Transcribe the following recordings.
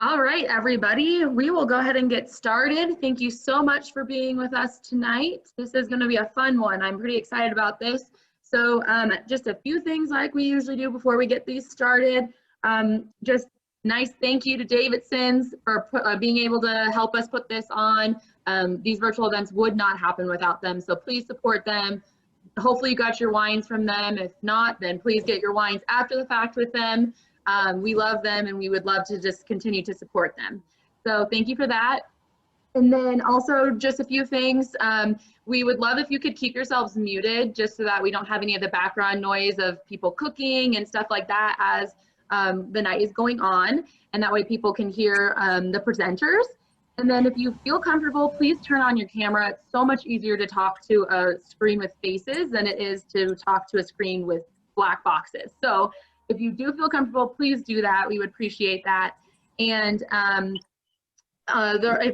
All right, everybody, we will go ahead and get started. Thank you so much for being with us tonight. This is going to be a fun one. I'm pretty excited about this. So just a few things like we usually do before we get these started. Just nice thank you to Davidson's for being able to help us put this on. These virtual events would not happen without them, so please support them. Hopefully you got your wines from them. If not, then please get your wines after the fact with them. We love them and we would love to just continue to support them. So thank you for that. And then also just a few things. We would love if you could keep yourselves muted just so that we don't have any of the background noise of people cooking and stuff like that as the night is going on. And that way people can hear the presenters. And then if you feel comfortable, please turn on your camera. It's so much easier to talk to a screen with faces than it is to talk to a screen with black boxes. So if you do feel comfortable, please do that. We would appreciate that. And I'm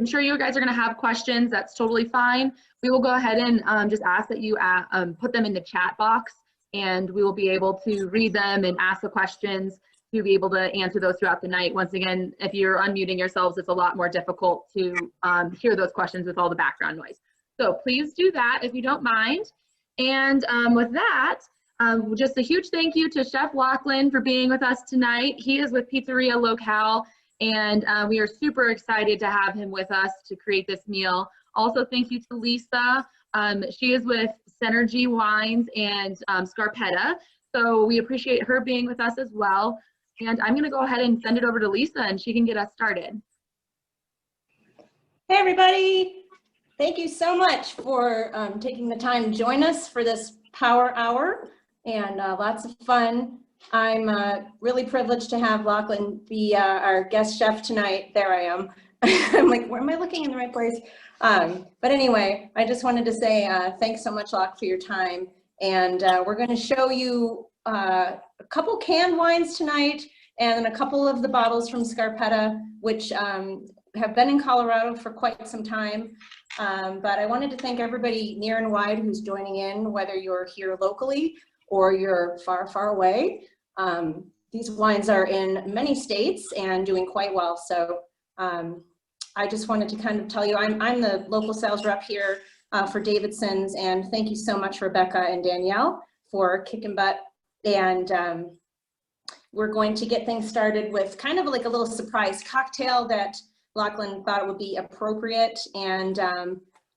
sure you guys are going to have questions. That's totally fine. We will go ahead and just ask that you put them in the chat box, and we will be able to read them and ask the questions to be able to answer those throughout the night. Once again, if you're unmuting yourselves, it's a lot more difficult to hear those questions with all the background noise. So please do that if you don't mind. And with that, just a huge thank you to Chef Lachlan for being with us tonight. He is with Pizzeria Locale, and we are super excited to have him with us to create this meal. Also, thank you to Lisa. She is with Synergy Wines and Scarpetta, so we appreciate her being with us as well. And I'm going to go ahead and send it over to Lisa, and she can get us started. Hey, everybody. Thank you so much for taking the time to join us for this Power Hour, and lots of fun. I'm really privileged to have Lachlan be our guest chef tonight. There I am. I'm like, where am I looking in the right place? But anyway, I just wanted to say thanks so much, Lach, for your time. And we're going to show you a couple canned wines tonight and a couple of the bottles from Scarpetta, which have been in Colorado for quite some time. But I wanted to thank everybody near and wide who's joining in, whether you're here locally or you're far, far away. These wines are in many states and doing quite well. So I just wanted to kind of tell you, I'm the local sales rep here for Davidson's, and thank you so much, Rebecca and Danielle, for kicking butt. And we're going to get things started with kind of like a little surprise cocktail that Lachlan thought it would be appropriate, and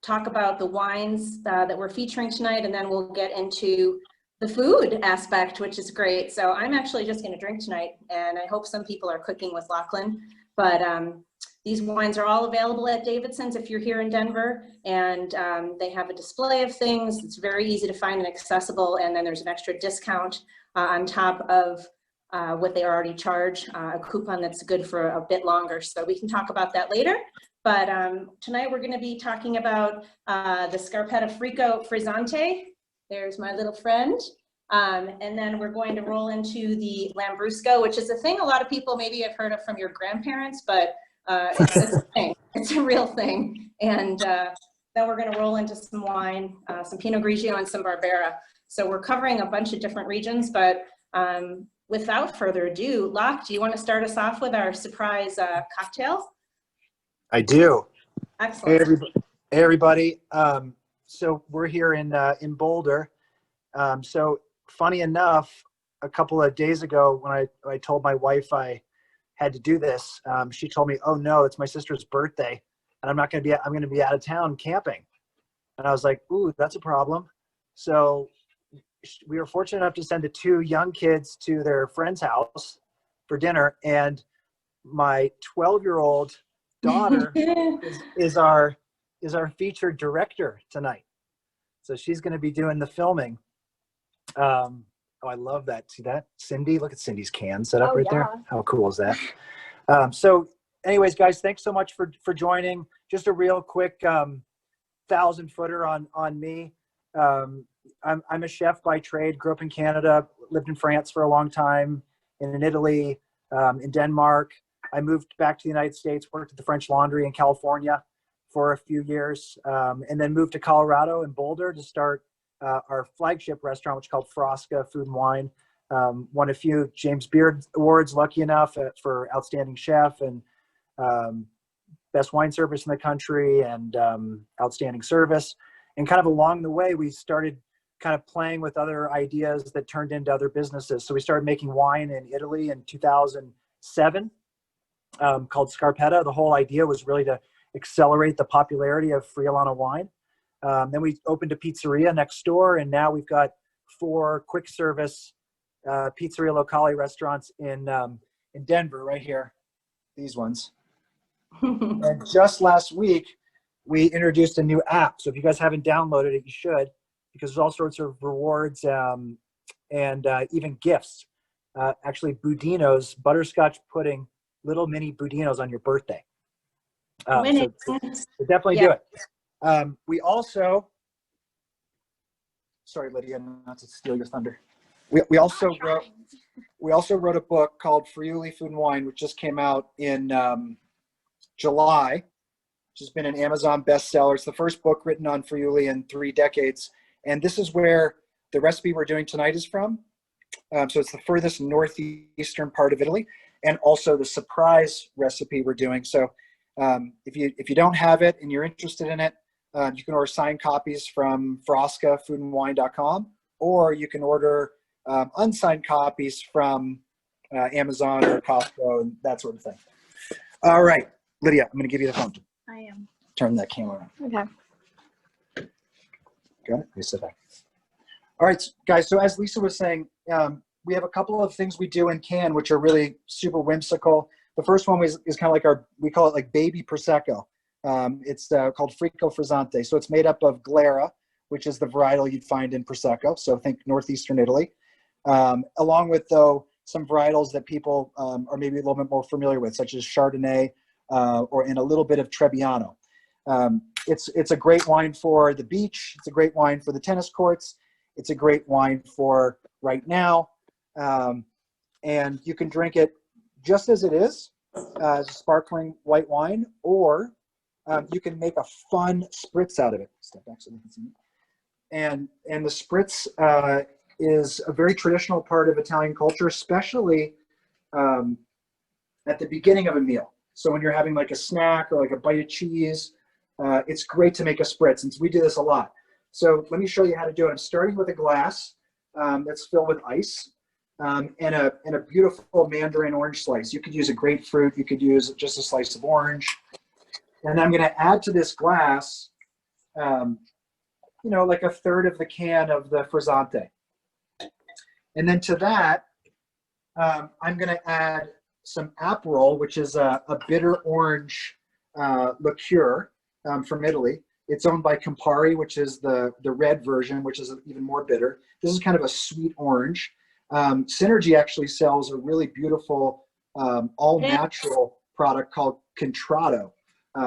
talk about the wines that we're featuring tonight, and then we'll get into the food aspect, which is great. So I'm actually just going to drink tonight, and I hope some people are cooking with Lachlan. But these wines are all available at Davidson's if you're here in Denver, and they have a display of things. It's very easy to find and accessible, and then there's an extra discount on top of what they already charge, a coupon that's good for a bit longer. So we can talk about that later. But tonight we're going to be talking about the Scarpetta Frizzante. There's my little friend. And then we're going to roll into the Lambrusco, which is a thing a lot of people maybe have heard of from your grandparents, but it's a thing. It's a real thing. And then we're going to roll into some wine, some Pinot Grigio and some Barbera. So we're covering a bunch of different regions, but without further ado, Lach, do you want to start us off with our surprise cocktail? I do. Excellent. Hey, everybody. So we're here in Boulder. So funny enough, a couple of days ago when I told my wife I had to do this, she told me, "Oh no, it's my sister's birthday, and I'm going to be out of town camping." And I was like, "Ooh, that's a problem." So we were fortunate enough to send the two young kids to their friend's house for dinner, and my 12-year-old daughter is our featured director tonight. So she's going to be doing the filming. Oh, I love that. See that? Cindy, look at Cindy's can set up there. How cool is that? So anyways, guys, thanks so much for joining. Just a real quick 1,000-footer on me. I'm a chef by trade, grew up in Canada, lived in France for a long time, and in Italy, in Denmark. I moved back to the United States, worked at the French Laundry in California for a few years, and then moved to Colorado and Boulder to start our flagship restaurant, which is called Frosca Food and Wine. Won a few James Beard Awards, lucky enough for Outstanding Chef, and best wine service in the country and outstanding service. And kind of along the way, we started kind of playing with other ideas that turned into other businesses. So we started making wine in Italy in 2007 called Scarpetta. The whole idea was really to accelerate the popularity of Friulana wine. Then we opened a pizzeria next door, and now we've got 4 quick service pizzeria locale restaurants in Denver, right here, these ones. And just last week, we introduced a new app. So if you guys haven't downloaded it, you should, because there's all sorts of rewards and even gifts. Actually, Budino's, butterscotch pudding, little mini Budinos on your birthday. So definitely do it. We also, sorry, Lydia, not to steal your thunder. We also wrote a book called Friuli Food and Wine, which just came out in July, which has been an Amazon bestseller. It's the first book written on Friuli in 3 decades. And this is where the recipe we're doing tonight is from. So it's the furthest northeastern part of Italy, and also the surprise recipe we're doing. So if you don't have it and you're interested in it, you can order signed copies from frascafoodandwine.com, or you can order unsigned copies from Amazon or Costco and that sort of thing. All right, Lydia, I'm going to give you the phone. I am. Turn that camera on. Okay. Got it? You sit back. All right, guys. So as Lisa was saying, we have a couple of things we do in can, which are really super whimsical. The first one is kind of like we call it like baby Prosecco. It's called Frico Frizzante. So it's made up of Glera, which is the varietal you'd find in Prosecco. So think northeastern Italy, along with, though, some varietals that people are maybe a little bit more familiar with, such as Chardonnay and a little bit of Trebbiano. It's a great wine for the beach. It's a great wine for the tennis courts. It's a great wine for right now. And you can drink it just as it is, as a sparkling white wine, or you can make a fun spritz out of it. Step back so they can see me. And the spritz is a very traditional part of Italian culture, especially at the beginning of a meal. So when you're having like a snack or like a bite of cheese, it's great to make a spritz, and we do this a lot. So let me show you how to do it. I'm starting with a glass that's filled with ice and a beautiful mandarin orange slice. You could use a grapefruit. You could use just a slice of orange. And I'm going to add to this glass, like a third of the can of the frizzante. And then to that, I'm going to add some Aperol, which is a bitter orange liqueur from Italy. It's owned by Campari, which is the red version, which is even more bitter. This is kind of a sweet orange. Synergy actually sells a really beautiful all-natural product called Contratto,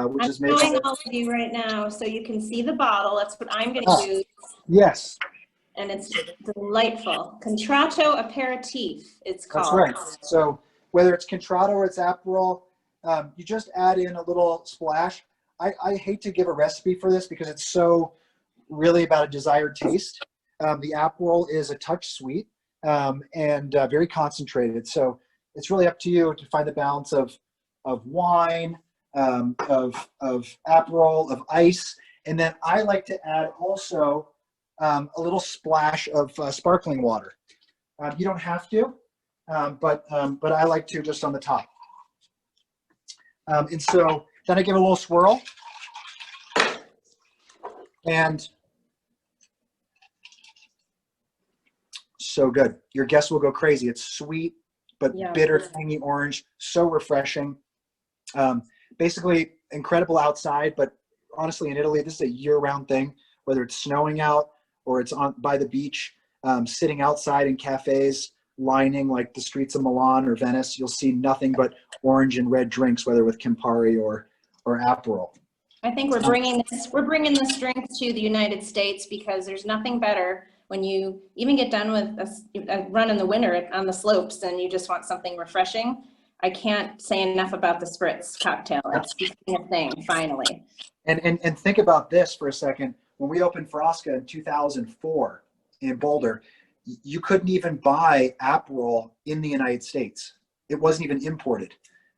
which is made. I'm showing all of you right now so you can see the bottle. That's what I'm going to use. Yes. And it's delightful. Contratto Aperitif, it's called. That's right. So whether it's Contratto or it's Aperol, you just add in a little splash. I hate to give a recipe for this because it's so really about a desired taste. The Aperol is a touch sweet and very concentrated. So it's really up to you to find the balance of wine, of Aperol, of ice. And then I like to add also a little splash of sparkling water. You don't have to, but I like to just on the top. And so then I give it a little swirl. And so good. Your guests will go crazy. It's sweet, but bitter, tangy orange. So refreshing. Basically incredible outside, but honestly in Italy, this is a year-round thing, whether it's snowing out or it's by the beach, sitting outside in cafes, lining like the streets of Milan or Venice. You'll see nothing but orange and red drinks, whether with Campari or Aperol. I think we're bringing this drink to the United States because there's nothing better when you even get done with a run in the winter on the slopes and you just want something refreshing. I can't say enough about the spritz cocktail. It's becoming a thing finally. And think about this for a second. When we opened Frasca in 2004 in Boulder, you couldn't even buy Aperol in the United States. It wasn't even imported.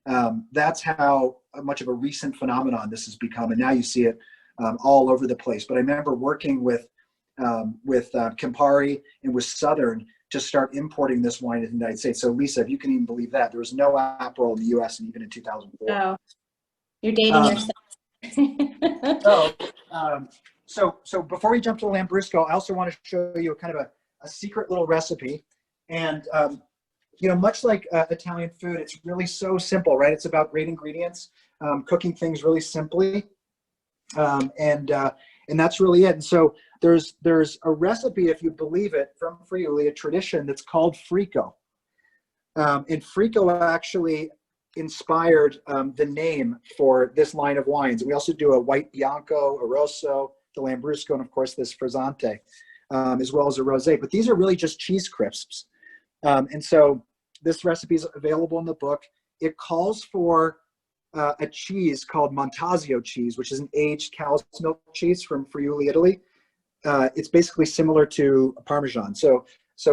That's how much of a recent phenomenon this has become. And now you see it all over the place. But I remember working with Campari and with Southern to start importing this wine in the United States. So Lisa, if you can even believe that, there was no Aperol in the US and even in 2004. Oh, you're dating yourself. So before we jump to the Lambrusco, I also want to show you kind of a secret little recipe. And, much like Italian food, it's really so simple, right? It's about great ingredients, cooking things really simply. And that's really it. And so there's a recipe, if you believe it, from Friuli, a tradition that's called Frico. And Frico actually inspired the name for this line of wines. We also do a white Bianco, a Rosso, the Lambrusco, and of course this Frizzante, as well as a Rosé. But these are really just cheese crisps. And so this recipe is available in the book. It calls for a cheese called Montasio cheese, which is an aged cow's milk cheese from Friuli, Italy. It's basically similar to Parmesan. So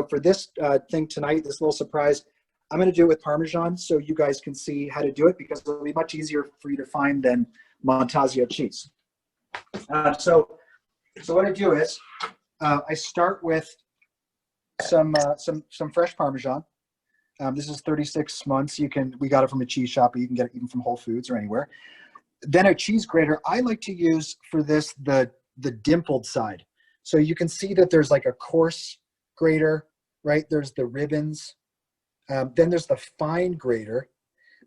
for this thing tonight, this little surprise, I'm going to do it with Parmesan so you guys can see how to do it, because it'll be much easier for you to find than Montasio cheese. So what I do is I start with some fresh Parmesan. This is 36 months. We got it from a cheese shop, but you can get it even from Whole Foods or anywhere. Then a cheese grater. I like to use for this the dimpled side. So you can see that there's like a coarse grater, right? There's the ribbons. Then there's the fine grater.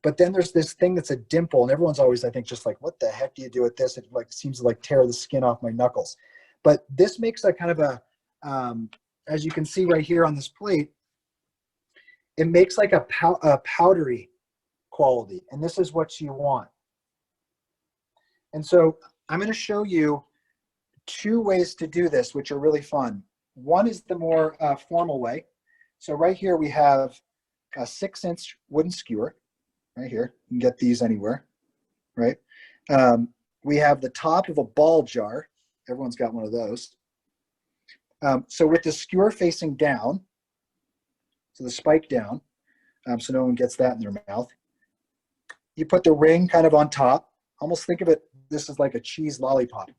But then there's this thing that's a dimple, and everyone's always, I think, just like, what the heck do you do with this? It like seems to like tear the skin off my knuckles. But this makes a kind of a, as you can see right here on this plate, it makes like a powdery quality, and this is what you want. And so I'm going to show you two ways to do this, which are really fun. One is the more formal way. So right here we have a 6-inch wooden skewer. Right here, you can get these anywhere, right? We have the top of a ball jar. Everyone's got one of those. So with the skewer facing down, so the spike down, so no one gets that in their mouth, you put the ring kind of on top. Almost think of it, this is like a cheese lollipop.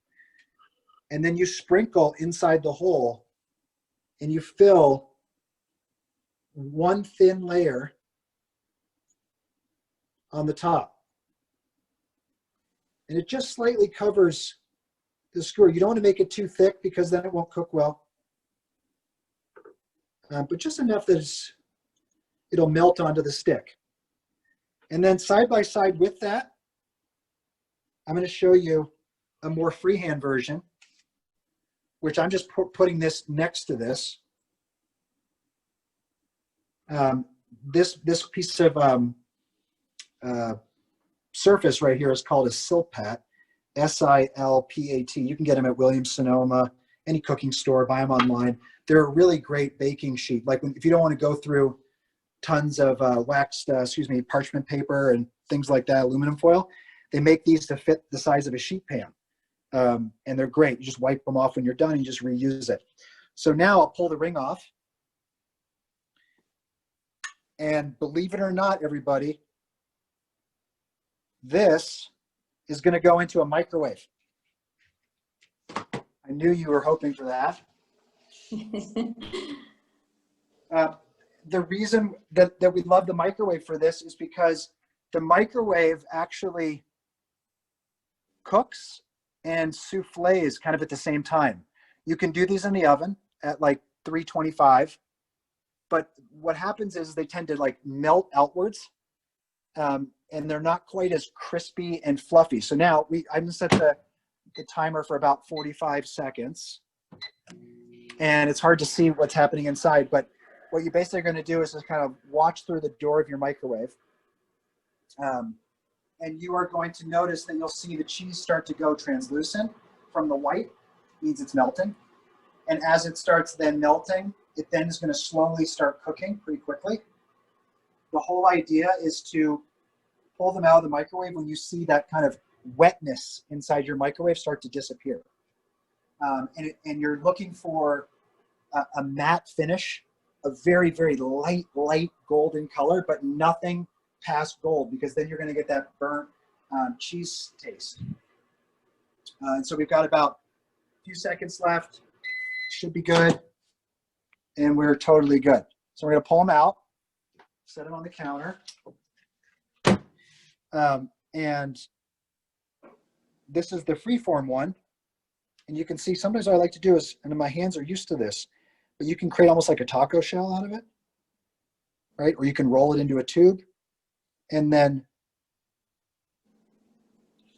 And then you sprinkle inside the hole, and you fill one thin layer on the top. And it just slightly covers the skewer. You don't want to make it too thick because then it won't cook well. But just enough that it'll melt onto the stick. And then side by side with that, I'm going to show you a more freehand version, which I'm just putting this next to this. This piece of surface right here is called a silpat, S-I-L-P-A-T. You can get them at Williams-Sonoma, any cooking store, buy them online. They're a really great baking sheet. Like if you don't want to go through tons of parchment paper and things like that, aluminum foil, they make these to fit the size of a sheet pan. And they're great. You just wipe them off when you're done and you just reuse it. So now I'll pull the ring off. And believe it or not, everybody, this is going to go into a microwave. I knew you were hoping for that. The reason that we love the microwave for this is because the microwave actually cooks and souffles kind of at the same time. You can do these in the oven at like 325, but what happens is they tend to like melt outwards, and they're not quite as crispy and fluffy. So now I'm gonna set the timer for about 45 seconds, and it's hard to see what's happening inside, but what you're basically going to do is just kind of watch through the door of your microwave. And you are going to notice that you'll see the cheese start to go translucent from the white, means it's melting. And as it starts then melting, it then is going to slowly start cooking pretty quickly. The whole idea is to pull them out of the microwave when you see that kind of wetness inside your microwave start to disappear. And you're looking for a matte finish, a very, very light golden color, but nothing past gold, because then you're going to get that burnt cheese taste. And so we've got about a few seconds left. Should be good. And we're totally good. So we're going to pull them out, set them on the counter. And this is the freeform one. And you can see sometimes what I like to do is, and my hands are used to this, but you can create almost like a taco shell out of it, right? Or you can roll it into a tube, and then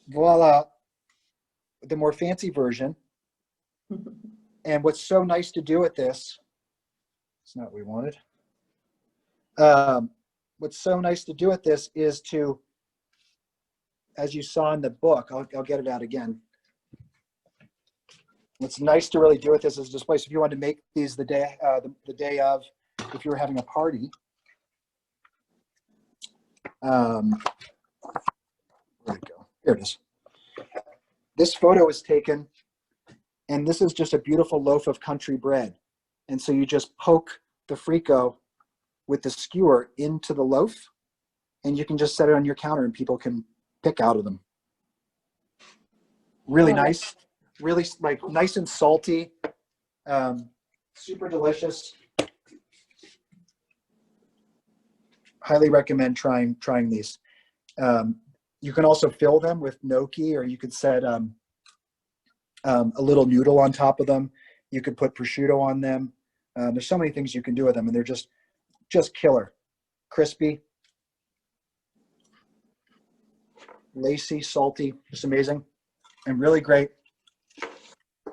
voila, the more fancy version. And what's so nice to do with this, it's not what we wanted. What's so nice to do with this is to, as you saw in the book, I'll get it out again. What's nice to really do with this is just place, if you wanted to make these the day of, if you were having a party. Where'd it go? Here it is. This photo was taken, and this is just a beautiful loaf of country bread. And so you just poke the frico with the skewer into the loaf, and you can just set it on your counter and people can pick out of them. Really nice, really like nice and salty, super delicious. Highly recommend trying these. You can also fill them with gnocchi, or you could set a little noodle on top of them. You could put prosciutto on them. There's so many things you can do with them, and they're just killer. Crispy, lacy, salty, just amazing, and really great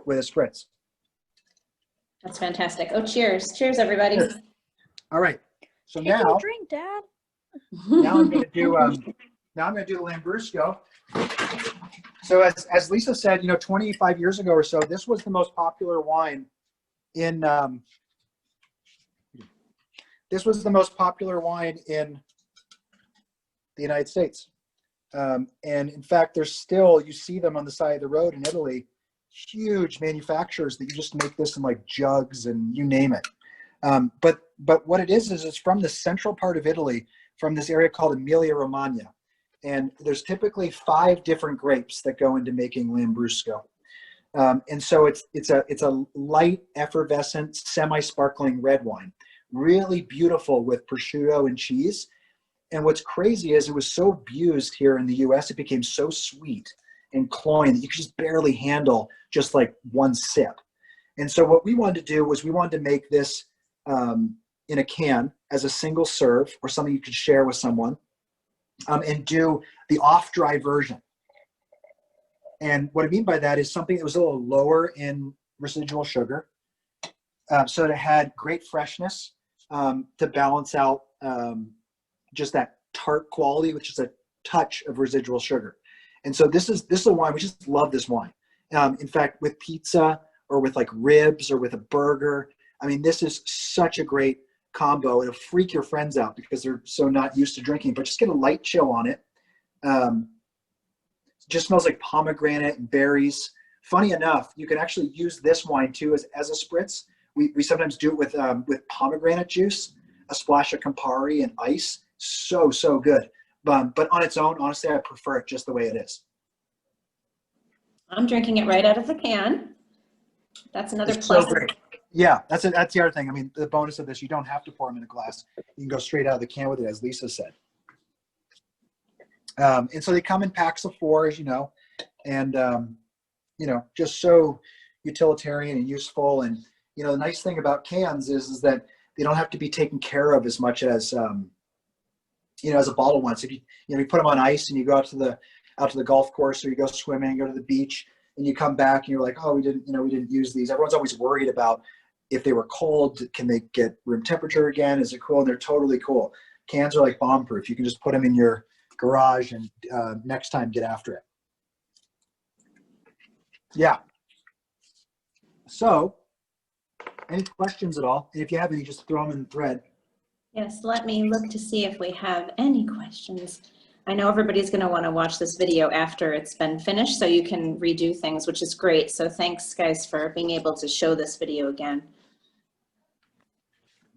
with a spritz. That's fantastic. Oh, cheers. Cheers, everybody. Cheers. All right. So Take now, a drink, Dad. now I'm going to do the Lambrusco. So as Lisa said, 25 years ago or so, this was the most popular wine in the United States. And in fact, there's still, you see them on the side of the road in Italy, huge manufacturers that you just make this in like jugs and you name it. But what it is it's from the central part of Italy, from this area called Emilia Romagna. And there's typically 5 different grapes that go into making Lambrusco. And so it's a light, effervescent, semi-sparkling red wine. Really beautiful with prosciutto and cheese. And what's crazy is it was so abused here in the US, it became so sweet and cloying that you could just barely handle just like one sip. And so what we wanted to do was we wanted to make this in a can as a single serve, or something you could share with someone, and do the off-dry version. And what I mean by that is something that was a little lower in residual sugar, so that it had great freshness to balance out just that tart quality, which is a touch of residual sugar. And so this is a wine, we just love this wine. In fact, with pizza or with like ribs or with a burger, I mean, this is such a great combo. It'll freak your friends out because they're so not used to drinking, but just get a light chill on it. Just smells like pomegranate and berries. Funny enough, you can actually use this wine too as a spritz. We sometimes do it with pomegranate juice, a splash of Campari and ice. So good. But on its own, honestly, I prefer it just the way it is. I'm drinking it right out of the can. That's another It's plus. so great. Yeah, that's the other thing. I mean, the bonus of this, you don't have to pour them in a glass. You can go straight out of the can with it, as Lisa said. And so they come in packs of 4, as you know, and just so utilitarian and useful. And the nice thing about cans is that they don't have to be taken care of as much as as a bottle one. So if you put them on ice and you go out to the golf course, or you go swimming, go to the beach, and you come back and you're like, oh, we didn't use these. Everyone's always worried about if they were cold, can they get room temperature again? Is it cool? And they're totally cool. Cans are like bomb proof. You can just put them in your garage and next time get after it. Yeah. So any questions at all? And if you have any, just throw them in the thread. Yes, let me look to see if we have any questions. I know everybody's going to want to watch this video after it's been finished, so you can redo things, which is great. So thanks, guys, for being able to show this video again.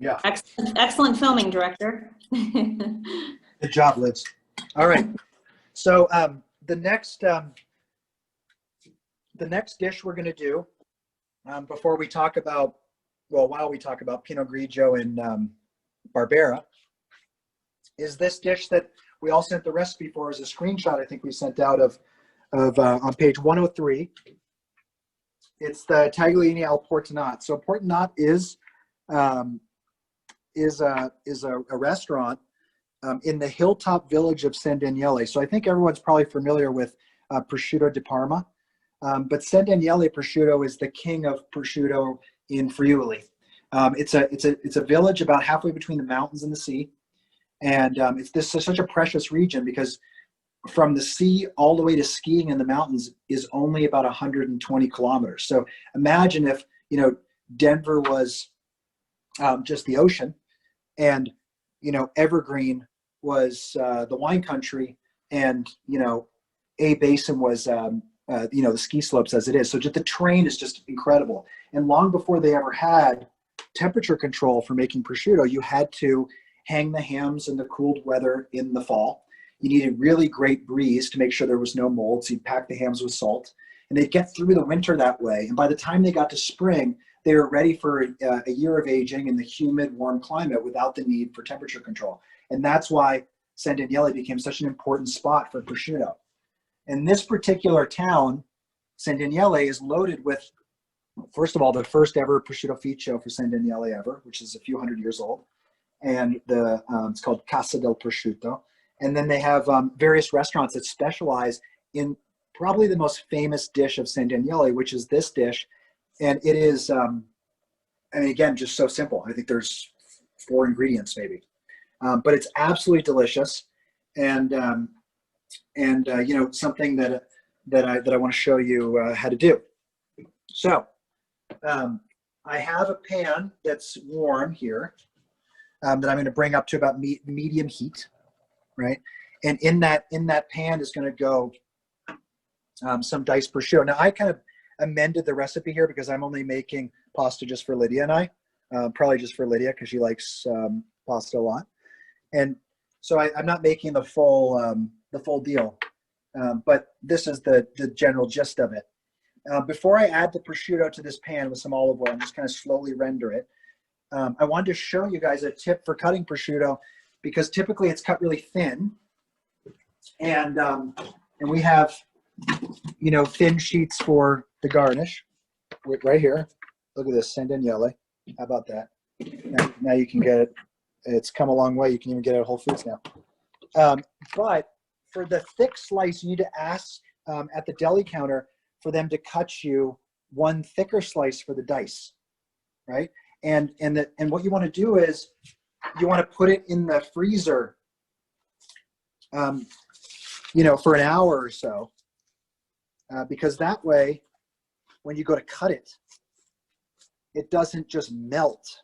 Yeah. Excellent filming, director. Good job, Liz. All right. So the next dish we're going to do before we talk about, well, while we talk about Pinot Grigio and Barbera, is this dish that we all sent the recipe for as a screenshot. I think we sent out of on page 103. It's the Tagliolini al Portonat. So Portonat is a restaurant in the hilltop village of San Daniele. So I think everyone's probably familiar with prosciutto di Parma, but San Daniele prosciutto is the king of prosciutto in Friuli. It's a village about halfway between the mountains and the sea, and it's such a precious region because from the sea all the way to skiing in the mountains is only about 120 kilometers. So imagine if Denver was just the ocean, and Evergreen was the wine country, and A Basin was the ski slopes as it is. So just the terrain is just incredible. And long before they ever had temperature control for making prosciutto, you had to hang the hams in the cooled weather in the fall. You needed really great breeze to make sure there was no mold. So you'd pack the hams with salt, and they'd get through the winter that way. And by the time they got to spring, they were ready for a year of aging in the humid, warm climate without the need for temperature control. And that's why San Daniele became such an important spot for prosciutto. And this particular town, San Daniele, is loaded with, first of all, the first ever prosciutto ficio for San Daniele ever, which is a few hundred years old. And it's called Casa del Prosciutto. And then they have various restaurants that specialize in probably the most famous dish of San Daniele, which is this dish. And it is, again, just so simple. I think there's 4 ingredients maybe, but it's absolutely delicious, and something that I want to show you how to do. So I have a pan that's warm here that I'm going to bring up to about medium heat, right? And in that pan is going to go some diced prosciutto. Now I kind of amended the recipe here because I'm only making pasta just for Lydia and I, probably just for Lydia because she likes pasta a lot, and so I'm not making the full deal, but this is the general gist of it. Before I add the prosciutto to this pan with some olive oil and just kind of slowly render it, I wanted to show you guys a tip for cutting prosciutto, because typically it's cut really thin, and we have thin sheets for the garnish right here. Look at this, San Daniele. How about that? Now you can get it. It's come a long way. You can even get it at Whole Foods now. But for the thick slice, you need to ask at the deli counter for them to cut you one thicker slice for the dice, right? And what you want to do is you want to put it in the freezer, for an hour or so, because that way, when you go to cut it, it doesn't just melt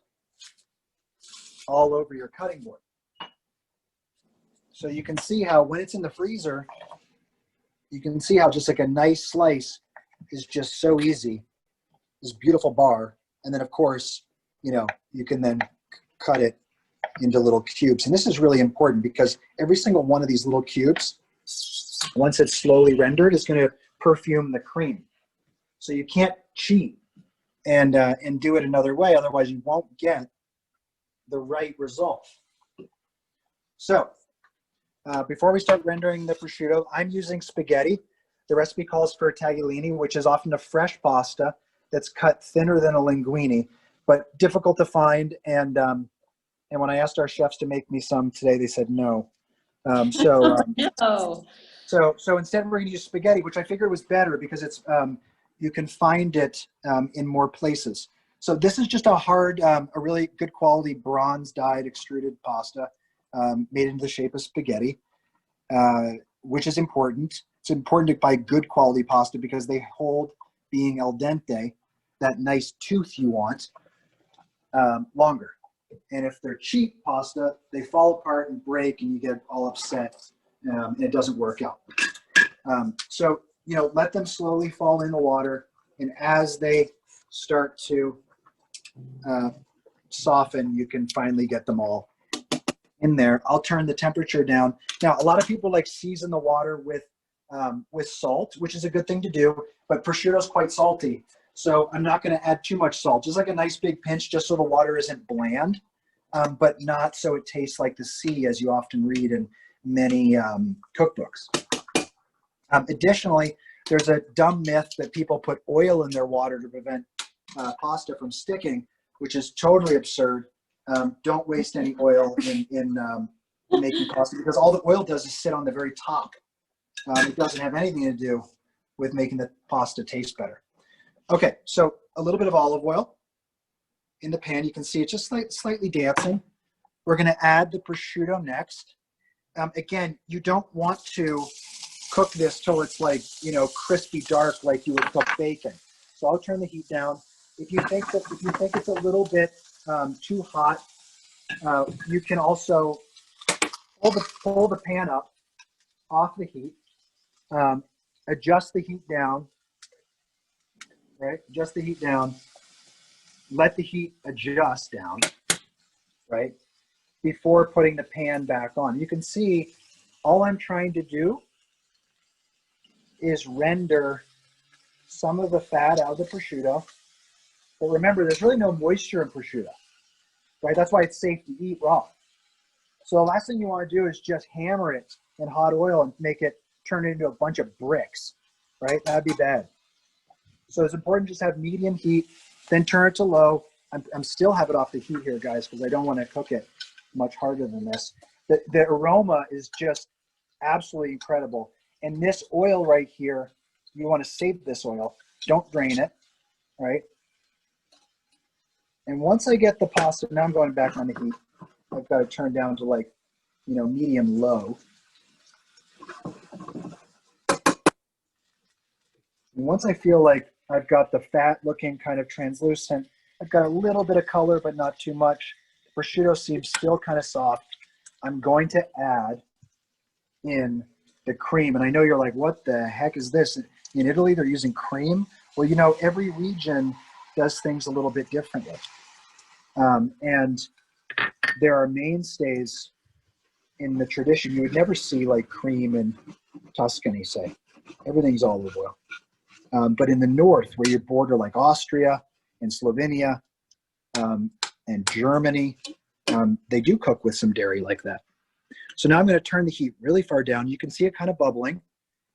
all over your cutting board. So you can see how when it's in the freezer, you can see how just like a nice slice is just so easy. This beautiful bar. And then of course, you can then cut it into little cubes. And this is really important because every single one of these little cubes, once it's slowly rendered, is going to perfume the cream. So you can't cheat and do it another way. Otherwise you won't get the right result. So before we start rendering the prosciutto, I'm using spaghetti. The recipe calls for a tagliolini, which is often a fresh pasta that's cut thinner than a linguine, but difficult to find. And when I asked our chefs to make me some today, they said no. No. So instead we're going to use spaghetti, which I figured was better because it's you can find it in more places. So this is just a really good quality bronze dyed extruded pasta made into the shape of spaghetti, which is important. It's important to buy good quality pasta because they hold, being al dente, that nice tooth you want, longer. And if they're cheap pasta, they fall apart and break and you get all upset and it doesn't work out. So, let them slowly fall in the water, and as they start to soften, you can finally get them all in there. I'll turn the temperature down. Now, a lot of people like season the water with salt, which is a good thing to do, but prosciutto is quite salty. So I'm not going to add too much salt, just like a nice big pinch, just so the water isn't bland, but not so it tastes like the sea, as you often read in many cookbooks. Additionally, there's a dumb myth that people put oil in their water to prevent pasta from sticking, which is totally absurd. Don't waste any oil in making pasta, because all the oil does is sit on the very top. It doesn't have anything to do with making the pasta taste better. Okay, so a little bit of olive oil in the pan. You can see it's just slightly dancing. We're going to add the prosciutto next. Again, you don't want to cook this till it's like, you know, crispy dark like you would cook bacon. So I'll turn the heat down. If you think it's a little bit too hot, you can also pull the pan up off the heat, adjust the heat down, right? Adjust the heat down, let the heat adjust down, right? Before putting the pan back on. You can see all I'm trying to do is render some of the fat out of the prosciutto. But remember, there's really no moisture in prosciutto, right? That's why it's safe to eat raw. So the last thing you want to do is just hammer it in hot oil and make it turn it into a bunch of bricks, right? That'd be bad. So it's important to just have medium heat, then turn it to low. I'm still have it off the heat here, guys, because I don't want to cook it much harder than this. The aroma is just absolutely incredible. And this oil right here, you want to save this oil. Don't drain it, right? And once I get the pasta, now I'm going back on the heat. I've got to turn down to, like, you know, medium low. And once I feel like I've got the fat looking kind of translucent, I've got a little bit of color, but not too much. Prosciutto seems still kind of soft. I'm going to add in the cream. And I know you're like, what the heck is this? In Italy, they're using cream. Well, you know, every region does things a little bit differently. And there are mainstays in the tradition. You would never see like cream in Tuscany, say. Everything's olive oil. But in the north, where you border like Austria and Slovenia and Germany, they do cook with some dairy like that. So now I'm going to turn the heat really far down. You can see it kind of bubbling.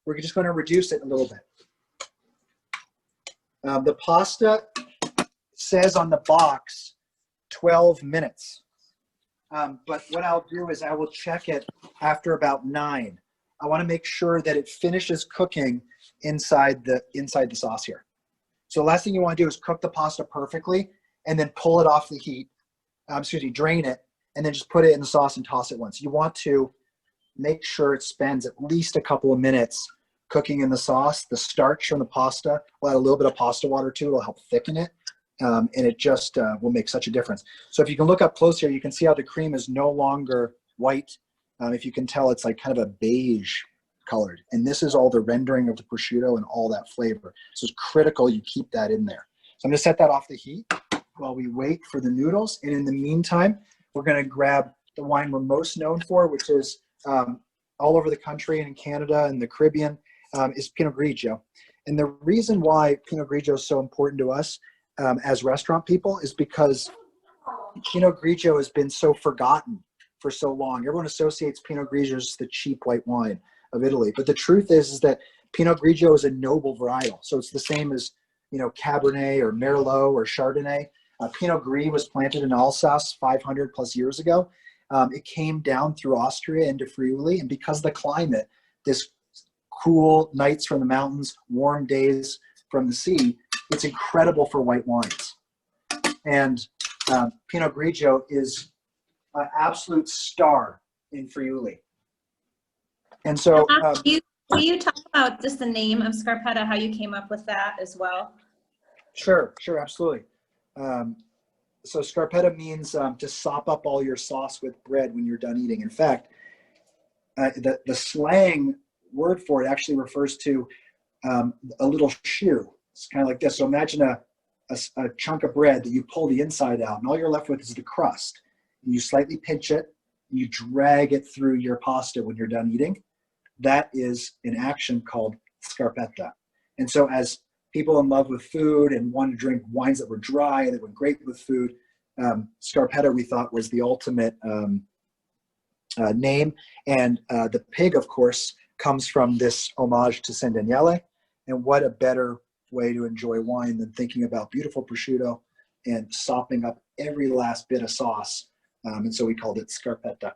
We're just going to reduce it a little bit. The pasta says on the box 12 minutes. But what I'll do is I will check it after about 9. I want to make sure that it finishes cooking inside the sauce here. So the last thing you want to do is cook the pasta perfectly and then pull it off the heat. Drain it, and then just put it in the sauce and toss it once. You want to make sure it spends at least a couple of minutes cooking in the sauce. The starch from the pasta, we'll add a little bit of pasta water too. It'll help thicken it, and it just will make such a difference. So if you can look up close here, you can see how the cream is no longer white. If you can tell, it's like kind of a beige colored. And this is all the rendering of the prosciutto and all that flavor. So it's critical you keep that in there. So I'm going to set that off the heat while we wait for the noodles. And in the meantime, we're going to grab the wine we're most known for, which is all over the country and in Canada and the Caribbean, is Pinot Grigio. And the reason why Pinot Grigio is so important to us as restaurant people is because Pinot Grigio has been so forgotten for so long. Everyone associates Pinot Grigio as the cheap white wine of Italy. But the truth is that Pinot Grigio is a noble varietal. So it's the same as, you know, Cabernet or Merlot or Chardonnay. Pinot Gris was planted in Alsace 500 plus years ago. It came down through Austria into Friuli, and because of the climate, this cool nights from the mountains, warm days from the sea, it's incredible for white wines. And Pinot Grigio is an absolute star in Friuli. And so, will you talk about just the name of Scarpetta, how you came up with that as well? Sure, absolutely. So Scarpetta means to sop up all your sauce with bread when you're done eating. In fact, the slang word for it actually refers to a little shoe. It's kind of like this. So imagine a chunk of bread that you pull the inside out, and all you're left with is the crust. And you slightly pinch it, you drag it through your pasta when you're done eating. That is an action called scarpetta. And so as people in love with food and wanted to drink wines that were dry and that were great with food, scarpetta we thought was the ultimate name. And the pig, of course, comes from this homage to San Daniele. And what a better way to enjoy wine than thinking about beautiful prosciutto and sopping up every last bit of sauce. And so we called it scarpetta.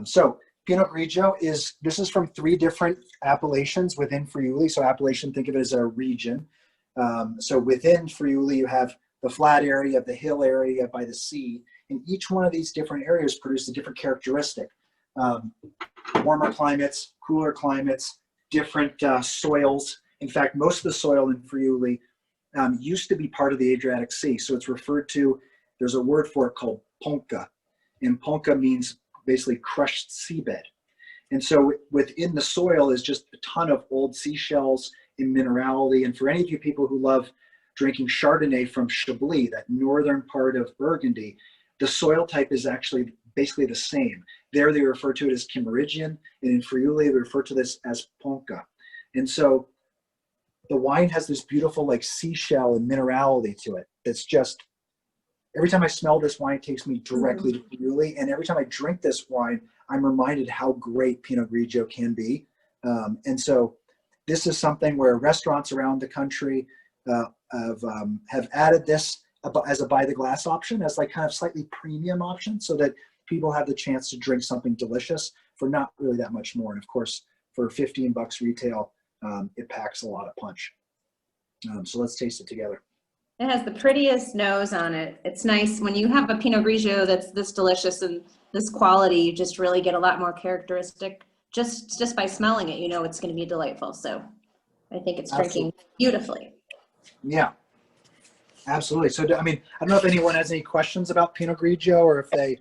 So Pinot Grigio this is from 3 different appellations within Friuli. So appellation, think of it as a region. So within Friuli, you have the flat area, the hill area by the sea, and each one of these different areas produce a different characteristic. Warmer climates, cooler climates, different soils. In fact, most of the soil in Friuli used to be part of the Adriatic Sea. So it's referred to, there's a word for it called ponca. And ponca means basically crushed seabed. And so within the soil is just a ton of old seashells and minerality. And for any of you people who love drinking Chardonnay from Chablis, that northern part of Burgundy, the soil type is actually basically the same. There they refer to it as Kimmeridgian, and in Friuli they refer to this as ponca. And so the wine has this beautiful like seashell and minerality to it that's just, every time I smell this wine, it takes me directly to Friuli. And every time I drink this wine, I'm reminded how great Pinot Grigio can be. And so this is something where restaurants around the country have added this as a by the glass option, as like kind of slightly premium option, so that people have the chance to drink something delicious for not really that much more. And of course, for $15 retail, it packs a lot of punch. So let's taste it together. It has the prettiest nose on it. It's nice when you have a Pinot Grigio that's this delicious and this quality, you just really get a lot more characteristic. Just by smelling it, you know it's going to be delightful. So I think it's drinking beautifully. Yeah, absolutely. So, I mean, I don't know if anyone has any questions about Pinot Grigio, or if they,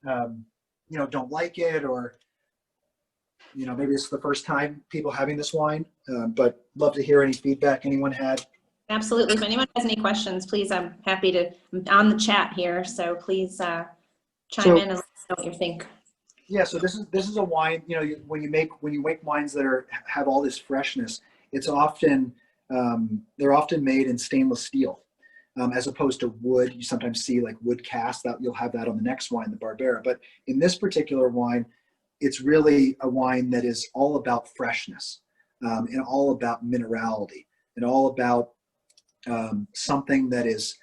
don't like it, or, maybe it's the first time people having this wine, but love to hear any feedback anyone had. Absolutely. If anyone has any questions, please, I'm happy to, I'm on the chat here. So please chime in and let us know what you think. Yeah, so this is a wine, when you make wines that have all this freshness, it's often, they're often made in stainless steel, as opposed to wood. You sometimes see like wood cast, that you'll have that on the next wine, the Barbera. But in this particular wine, it's really a wine that is all about freshness, and all about minerality, and all about something that is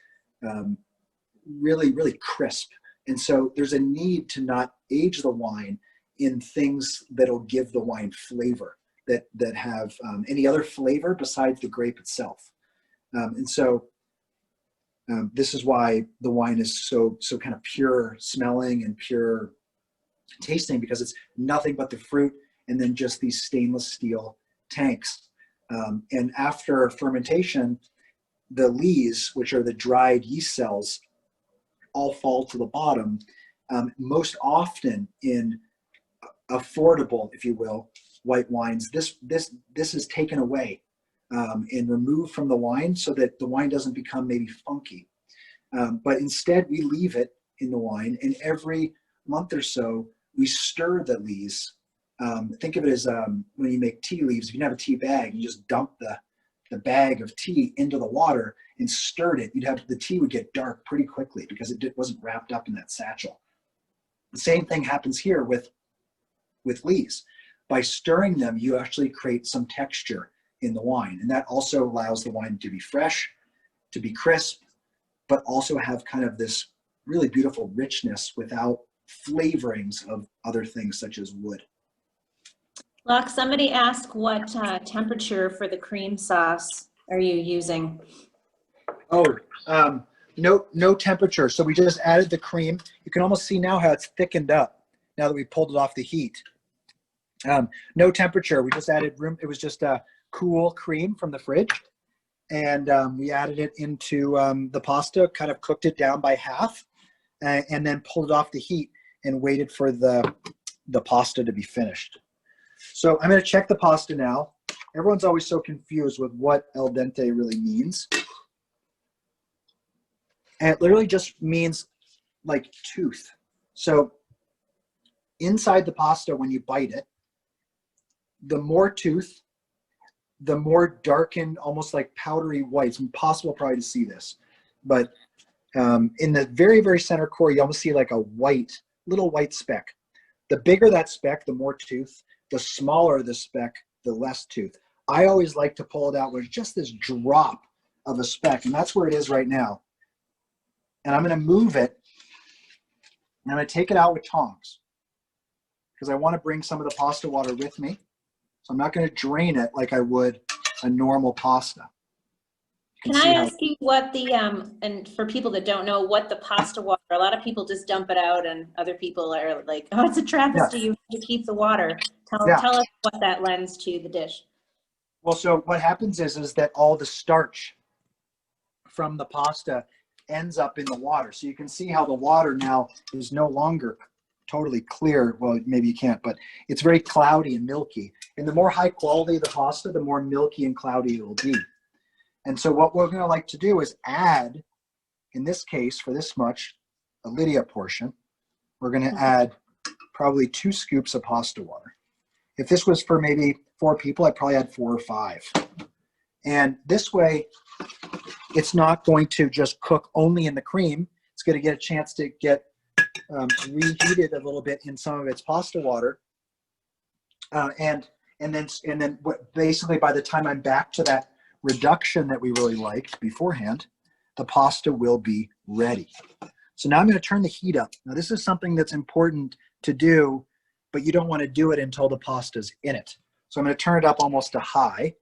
really, really crisp. And so there's a need to not age the wine in things that'll give the wine flavor, that have any other flavor besides the grape itself. And so this is why the wine is so kind of pure smelling and pure tasting, because it's nothing but the fruit and then just these stainless steel tanks. And after fermentation, the lees, which are the dried yeast cells, all fall to the bottom. Most often in affordable, if you will, white wines, this is taken away and removed from the wine so that the wine doesn't become maybe funky. But instead, we leave it in the wine, and every month or so, we stir the lees. Think of it as when you make tea leaves. If you have a tea bag, you just dump the bag of tea into the water and stirred it. The tea would get dark pretty quickly because it wasn't wrapped up in that satchel. The same thing happens here with lees. By stirring them, you actually create some texture in the wine, and that also allows the wine to be fresh, to be crisp, but also have kind of this really beautiful richness without flavorings of other things such as wood. Locke, somebody asked what temperature for the cream sauce are you using? Oh, no temperature. So we just added the cream. You can almost see now how it's thickened up now that we pulled it off the heat. No temperature. We just added room. It was just a cool cream from the fridge. And we added it into the pasta, kind of cooked it down by half, and then pulled it off the heat and waited for the pasta to be finished. So I'm going to check the pasta now. Everyone's always so confused with what al dente really means. And it literally just means like tooth. So inside the pasta, when you bite it, the more tooth, the more darkened, almost like powdery white. It's impossible probably to see this, but in the very, very center core, you almost see like a little white speck. The bigger that speck, the more tooth. The smaller the speck, the less tooth. I always like to pull it out with just this drop of a speck, and that's where it is right now. And I'm going to move it, and I'm going to take it out with tongs because I want to bring some of the pasta water with me. So I'm not going to drain it like I would a normal pasta. Can I ask you what the, and for people that don't know what the pasta water, a lot of people just dump it out and other people are like, oh, it's a travesty, you have to keep the water. Tell us what that lends to the dish. Well, so what happens is that all the starch from the pasta ends up in the water. So you can see how the water now is no longer totally clear. Well, maybe you can't, but it's very cloudy and milky. And the more high quality the pasta, the more milky and cloudy it will be. And so what we're going to like to do is add, in this case, for this much, a Lydia portion, we're going to add probably 2 scoops of pasta water. If this was for maybe 4 people, I'd probably add 4 or 5. And this way, it's not going to just cook only in the cream. It's going to get a chance to get reheated a little bit in some of its pasta water. And then basically by the time I'm back to that reduction that we really liked beforehand, the pasta will be ready. So now I'm going to turn the heat up. Now this is something that's important to do, but you don't want to do it until the pasta's in it. So I'm going to turn it up almost to high,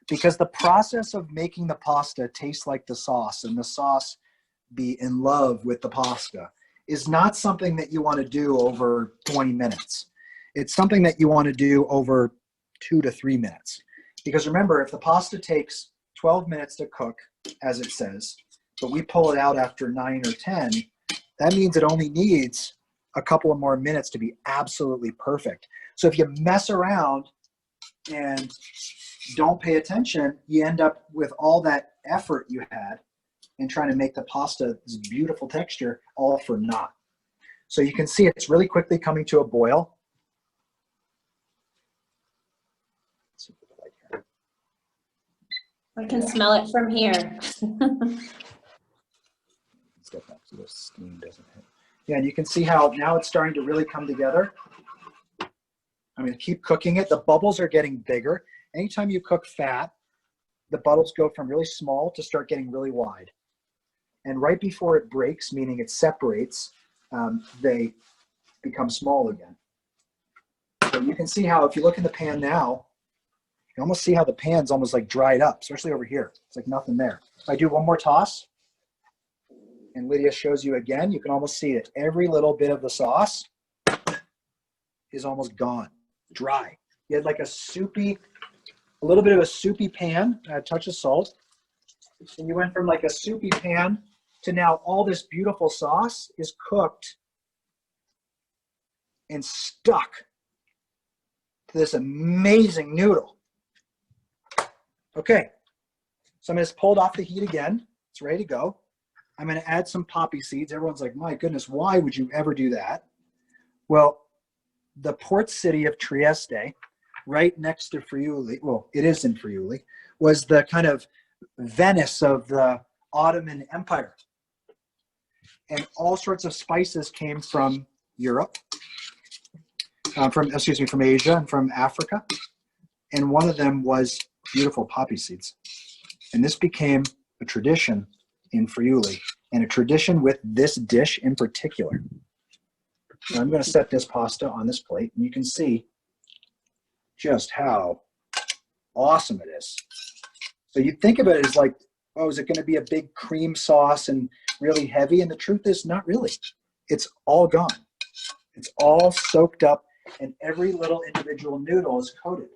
because the process of making the pasta taste like the sauce and the sauce be in love with the pasta is not something that you want to do over 20 minutes. It's something that you want to do over 2 to 3 minutes. Because remember, if the pasta takes 12 minutes to cook, as it says, but we pull it out after 9 or 10, that means it only needs a couple of more minutes to be absolutely perfect. So if you mess around and don't pay attention, you end up with all that effort you had in trying to make the pasta this beautiful texture all for naught. So you can see it's really quickly coming to a boil. I can smell it from here. Let's get back so the steam doesn't hit. Yeah, and you can see how now it's starting to really come together. I'm going to keep cooking it. The bubbles are getting bigger. Anytime you cook fat, the bubbles go from really small to start getting really wide. And right before it breaks, meaning it separates, they become small again. So you can see how if you look in the pan now, you almost see how the pan's almost like dried up, especially over here. It's like nothing there. If I do one more toss, and Lydia shows you again, you can almost see that every little bit of the sauce is almost gone, dry. You had like a little bit of a soupy pan, a touch of salt. And you went from like a soupy pan to now all this beautiful sauce is cooked and stuck to this amazing noodle. Okay, so I'm just pulled off the heat again. It's ready to go. I'm going to add some poppy seeds. Everyone's like, my goodness, why would you ever do that? Well, the port city of Trieste, right next to Friuli, well, it is in Friuli, was the kind of Venice of the Ottoman Empire. And all sorts of spices came from Europe, from Asia and from Africa. And one of them was beautiful poppy seeds. And this became a tradition in Friuli, and a tradition with this dish in particular. So I'm going to set this pasta on this plate, and you can see just how awesome it is. So you think of it as like, oh, is it going to be a big cream sauce and really heavy? And the truth is not really. It's all gone. It's all soaked up, and every little individual noodle is coated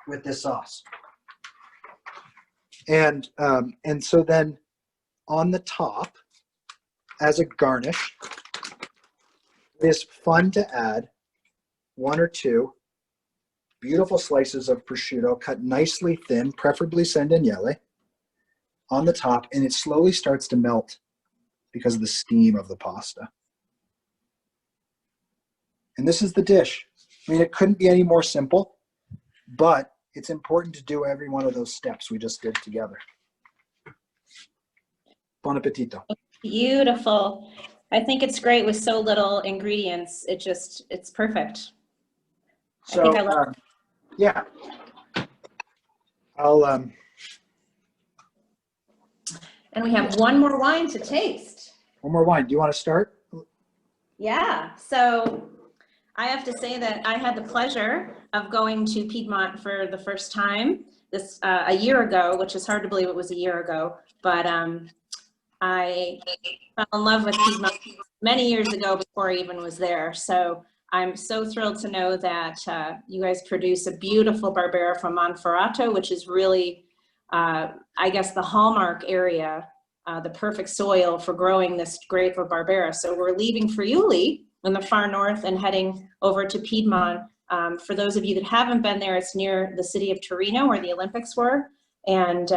with this sauce. And so then on the top, as a garnish, it is fun to add 1 or 2 beautiful slices of prosciutto cut nicely thin, preferably Sandagnelle, on the top, and it slowly starts to melt because of the steam of the pasta. And this is the dish. I mean, it couldn't be any more simple, but it's important to do every one of those steps we just did together. Buon appetito. Beautiful. I think it's great with so little ingredients. It's perfect. So, I think I love yeah. I'll, And we have one more wine to taste. one more wine. Do you want to start? Yeah, so I have to say that I had the pleasure of going to Piedmont for the first time this a year ago, which is hard to believe it was a year ago, but I fell in love with Piedmont many years ago before I even was there. So I'm so thrilled to know that you guys produce a beautiful Barbera from Monferrato, which is really, I guess, the hallmark area, the perfect soil for growing this grape of Barbera. So we're leaving Friuli in the far north and heading over to Piedmont. For those of you that haven't been there, it's near the city of Torino where the Olympics were. And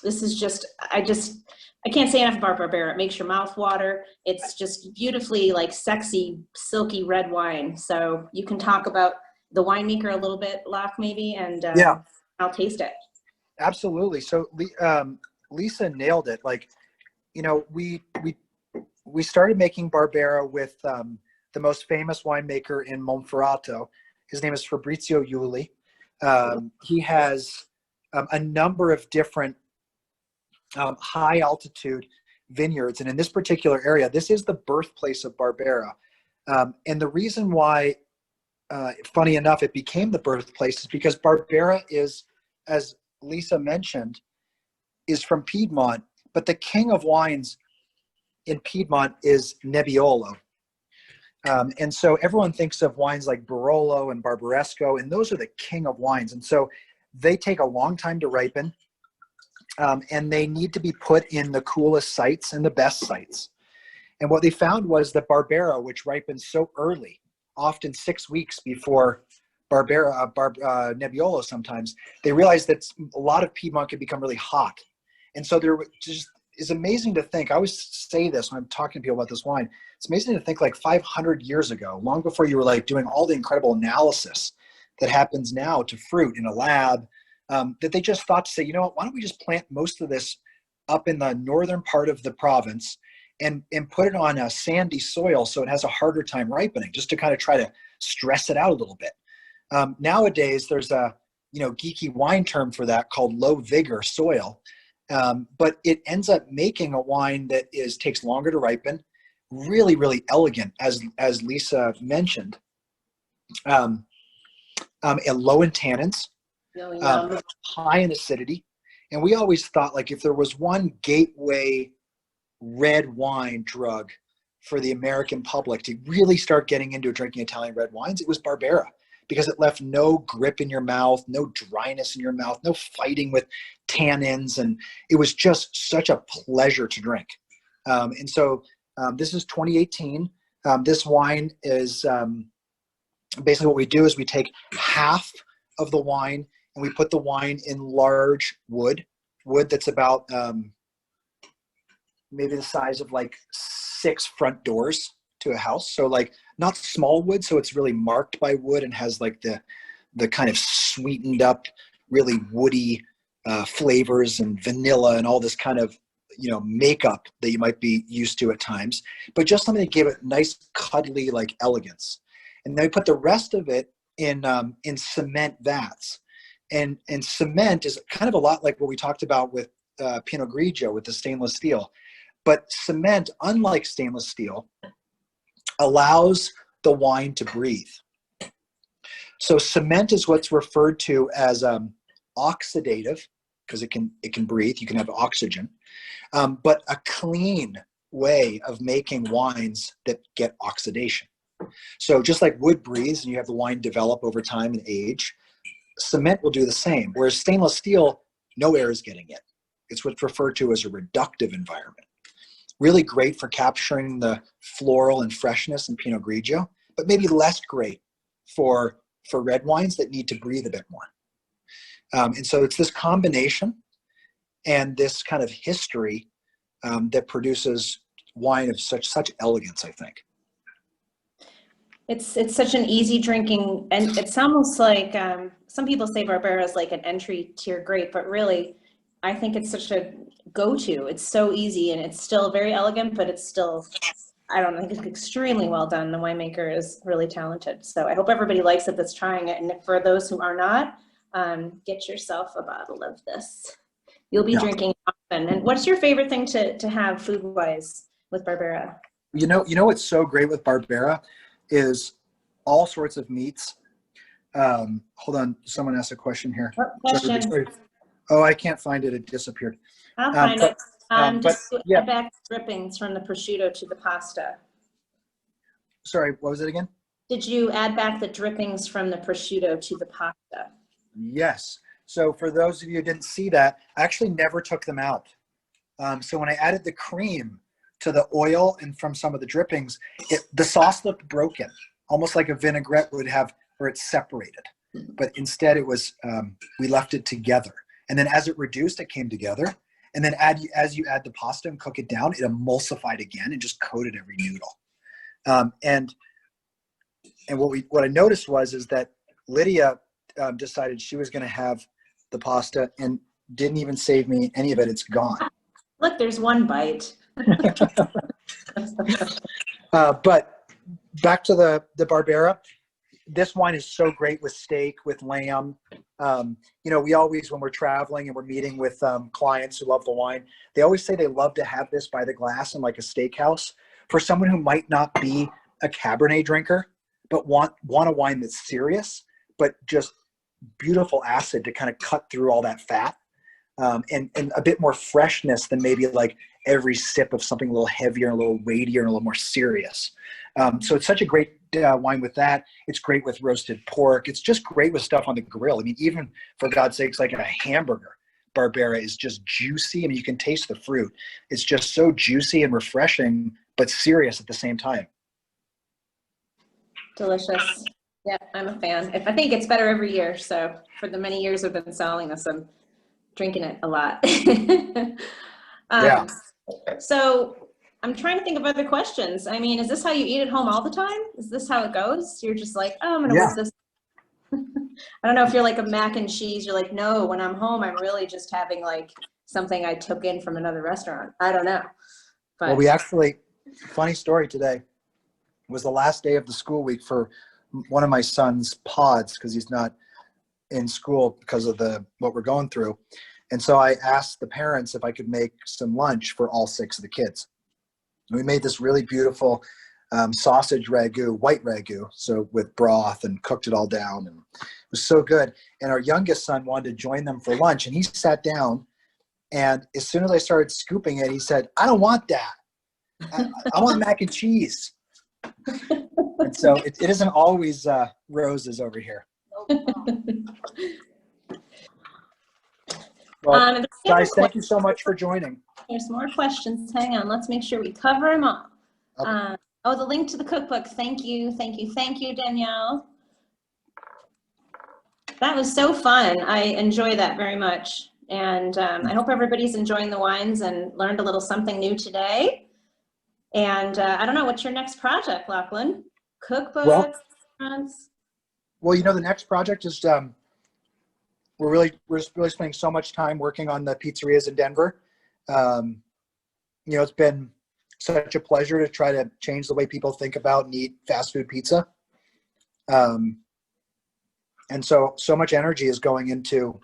this is just, I can't say enough about Barbera. It makes your mouth water. It's just beautifully like sexy, silky red wine. So you can talk about the winemaker a little bit, Lach, maybe, and Yeah, I'll taste it. absolutely. So Lisa nailed it. Like, you know, we started making Barbera with the most famous winemaker in Monferrato. His name is Fabrizio Iuli. He has a number of different high altitude vineyards. And in this particular area, this is the birthplace of Barbera. And the reason why, funny enough, it became the birthplace is because Barbera is, as Lisa mentioned, is from Piedmont, but the king of wines in Piedmont is Nebbiolo. And so everyone thinks of wines like Barolo and Barbaresco, and those are the king of wines. And so they take a long time to ripen. And they need to be put in the coolest sites and the best sites. And what they found was that Barbera, which ripens so early, often 6 weeks before Nebbiolo sometimes, they realized that a lot of Piedmont could become really hot. And so there just is amazing to think, I always say this when I'm talking to people about this wine, it's amazing to think like 500 years ago, long before you were like doing all the incredible analysis that happens now to fruit in a lab, that they just thought to say, you know what, why don't we just plant most of this up in the northern part of the province and put it on a sandy soil so it has a harder time ripening, just to kind of try to stress it out a little bit. Nowadays, there's a geeky wine term for that called low vigor soil, but it ends up making a wine that takes longer to ripen, really, really elegant, as Lisa mentioned, and low in tannins. High in acidity. And we always thought, like, if there was one gateway red wine drug for the American public to really start getting into drinking Italian red wines, it was Barbera, because it left no grip in your mouth, no dryness in your mouth, no fighting with tannins. And it was just such a pleasure to drink. And so this is 2018. This wine is basically what we do is we take half of the wine and we put the wine in large wood that's about maybe the size of like 6 front doors to a house. So like not small wood, so it's really marked by wood and has like the kind of sweetened up, really woody flavors and vanilla and all this kind of makeup that you might be used to at times, but just something that gave it nice cuddly like elegance. And then we put the rest of it in cement vats. And cement is kind of a lot like what we talked about with Pinot Grigio with the stainless steel. But cement, unlike stainless steel, allows the wine to breathe. So cement is what's referred to as oxidative, because it can breathe, you can have oxygen, but a clean way of making wines that get oxidation. So just like wood breathes and you have the wine develop over time and age, cement will do the same. Whereas stainless steel, no air is getting in. It's what's referred to as a reductive environment. Really great for capturing the floral and freshness in Pinot Grigio, but maybe less great for red wines that need to breathe a bit more. And so it's this combination and this kind of history that produces wine of such elegance, I think. It's such an easy drinking, and it's almost like some people say Barbera is like an entry tier grape, but really, I think it's such a go-to. It's so easy, and it's still very elegant, but it's still, I don't know, I think it's extremely well done. The winemaker is really talented, so I hope everybody likes it that's trying it. And for those who are not, get yourself a bottle of this. You'll be drinking often. And what's your favorite thing to have food-wise with Barbera? You know what's so great with Barbera is all sorts of meats. Hold on, someone asked a question here. Question. Oh, I can't find it. It disappeared. I'll find it. Just yeah. add back drippings from the prosciutto to the pasta. Sorry, what was it again? Did you add back the drippings from the prosciutto to the pasta? Yes. So for those of you who didn't see that, I actually never took them out. So when I added the cream to the oil and from some of the drippings, the sauce looked broken, almost like a vinaigrette would have where it's separated. But instead it was, we left it together. And then as it reduced, it came together. And then as you add the pasta and cook it down, it emulsified again and just coated every noodle. And what I noticed is that Lydia decided she was going to have the pasta and didn't even save me any of it. It's gone. Look, there's one bite. But back to the Barbera. This wine is so great with steak, with lamb. We always, when we're traveling and we're meeting with clients who love the wine, they always say they love to have this by the glass in like a steakhouse. For someone who might not be a Cabernet drinker, but want a wine that's serious, but just beautiful acid to kind of cut through all that fat, and a bit more freshness than maybe like every sip of something a little heavier, a little weightier, and a little more serious. So it's such a great wine with that. It's great with roasted pork. It's just great with stuff on the grill. I mean, even for God's sakes, like a hamburger, Barbera is just juicy. I mean, you can taste the fruit. It's just so juicy and refreshing, but serious at the same time. Delicious. Yeah, I'm a fan. I think it's better every year. So for the many years I've been selling this, I'm drinking it a lot. Yeah. So I'm trying to think of other questions. I mean, is this how you eat at home all the time? Is this how it goes? You're just like, oh, I'm going to whip this. I don't know if you're like a mac and cheese. You're like, no, when I'm home, I'm really just having like something I took in from another restaurant. I don't know. But. Well, we actually, funny story today, was the last day of the school week for one of my son's pods because he's not in school because of what we're going through. And so I asked the parents if I could make some lunch for all 6 of the kids. And we made this really beautiful sausage ragu, white ragu, so with broth, and cooked it all down. And it was so good. And our youngest son wanted to join them for lunch, and he sat down, and as soon as I started scooping it, he said, I don't want that. I want mac and cheese. And so it isn't always roses over here. Well, guys, thank you so much for joining. There's more questions. Hang on. Let's make sure we cover them all. Okay. The link to the cookbook. Thank you, Danielle. That was so fun. I enjoy that very much. And I hope everybody's enjoying the wines and learned a little something new today. And I don't know, what's your next project, Lachlan? Cookbook? Well, the next project is we're really spending so much time working on the pizzerias in Denver. It's been such a pleasure to try to change the way people think about and eat fast food pizza. And so much energy is going into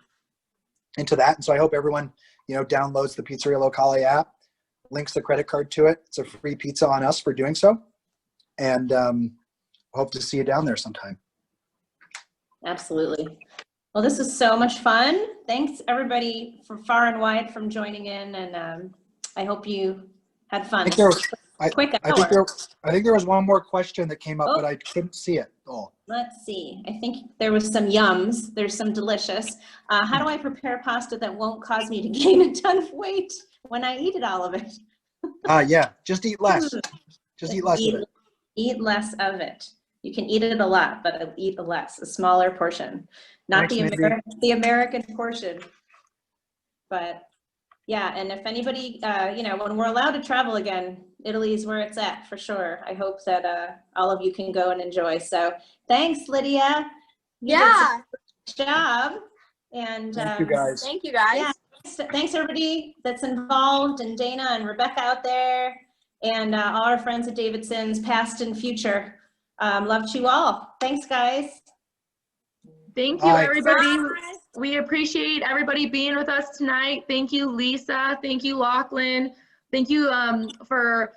that. And so I hope everyone, downloads the Pizzeria Locale app, links the credit card to it. It's a free pizza on us for doing so. And hope to see you down there sometime. Absolutely. Well, this is so much fun. Thanks everybody from far and wide from joining in, and I hope you had fun. I think there was one more question that came up, but I couldn't see it all. Let's see. I think there was some yums. There's some delicious. How do I prepare pasta that won't cause me to gain a ton of weight when I eat all of it? Yeah, just eat less. Just eat less of it. Eat less of it. You can eat it a lot, but eat a smaller portion. Not the American portion. But yeah, and if anybody, when we're allowed to travel again, Italy's where it's at for sure. I hope that all of you can go and enjoy. So thanks, Lydia. You did Yeah. such a good job. And Thank you guys. Thank you guys. yeah, thanks everybody that's involved, and Dana and Rebecca out there, and all our friends at Davidson's, past and future. Loved you all. Thanks, guys. Thank you, Bye. everybody. Bye. We appreciate everybody being with us tonight. Thank you, Lisa. Thank you, Lachlan. Thank you for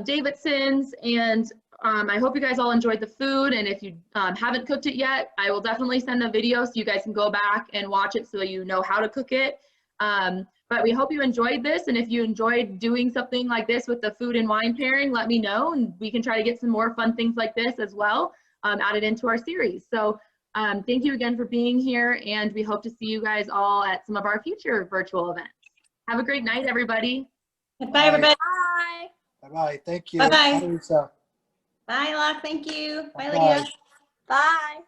Davidson's. And I hope you guys all enjoyed the food. And if you haven't cooked it yet, I will definitely send a video so you guys can go back and watch it so you know how to cook it. But we hope you enjoyed this. And if you enjoyed doing something like this with the food and wine pairing, let me know. And we can try to get some more fun things like this as well added into our series. So thank you again for being here. And we hope to see you guys all at some of our future virtual events. Have a great night, everybody. Bye, everybody. Bye. Bye-bye. Thank you. Bye-bye. Bye, Lisa. Bye, Locke. Thank you. Bye, Bye. Lydia. Bye.